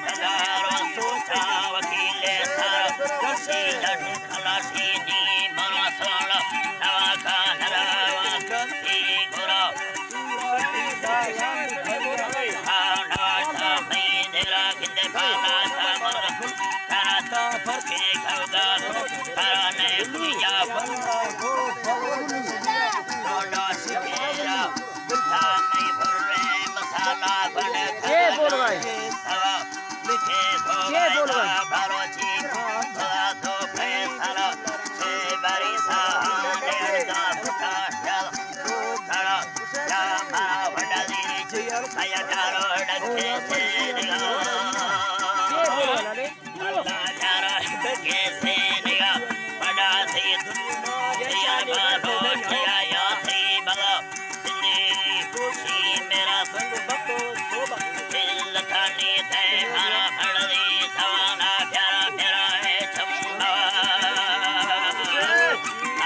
कगारो सोचा वकीले सारा कसी जट खलासी नी मना सोला नवा का नरावा कसी गोरा नवाता मई दिला किंदे बाला था मरा कराता फरके खाऊगा कराने कुया रोडा सिकेरा बुद्धा नहीं भरे मसाला बने ये बोल भाई सवा लिखे ये बोल भाई बालोची खुदा तो फैसला से बरी सहाने का फुटा चल खड़ा या मारा बड़ा दीनी आया डारो डके से निगा अल्लाह डारो डके से निगा बड़ा सी दुनिया बालो छया या थी बला जिंदगी खुशी मेरा संग बको सोबा दिल खानी थे मारा भड़दी सवाना प्यारा प्यारा है चंबा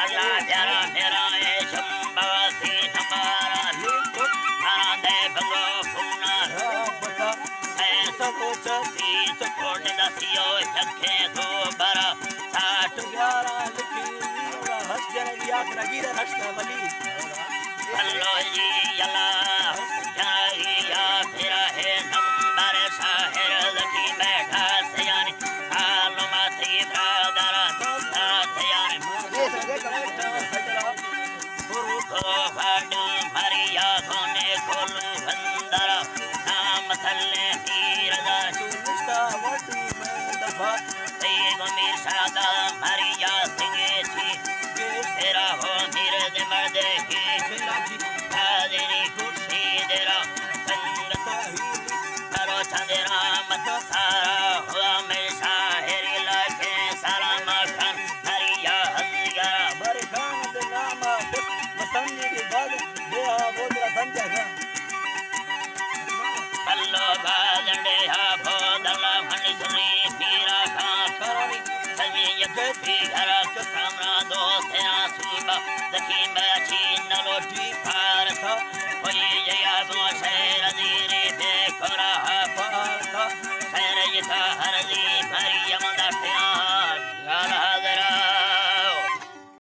अल्लाह प्यारा प्यारा है चंबा सी हमारा लिखो मारा दे बंगो फुना बता ऐसा कुछ भी सुकोड़ दसियो जखे दो बरा 60 11 लिखी हस्जन याद रगीर रश्ता वली बलोची यला या फिरा है नंबर शाहिर लकी बैठा सयानी आलमा थी ब्रादर दोस्ता सयानी गुरु को फड मरिया कोने खोलू बंदर नाम सल्ले हीर दा सुनिश्ता वटू में दफा तेगो मीर शादा मरिया सिंगे थी तेरा हो मीर दे मर्दे की हादिनी खुशी देरा संगत करो चंदेरा मत सारा हुआ में शाहिरी लाखे सारा मखान हरिया हलिया बरखान दे नाम मसंगी की बाग दे बोदरा संजगा अल्लाह बाजड़े हा बोदला भंडसरी पीरा खा करनी सभी यकती घरा के सामना दो तेरा सुबह जकी बैठी नलोटी पार था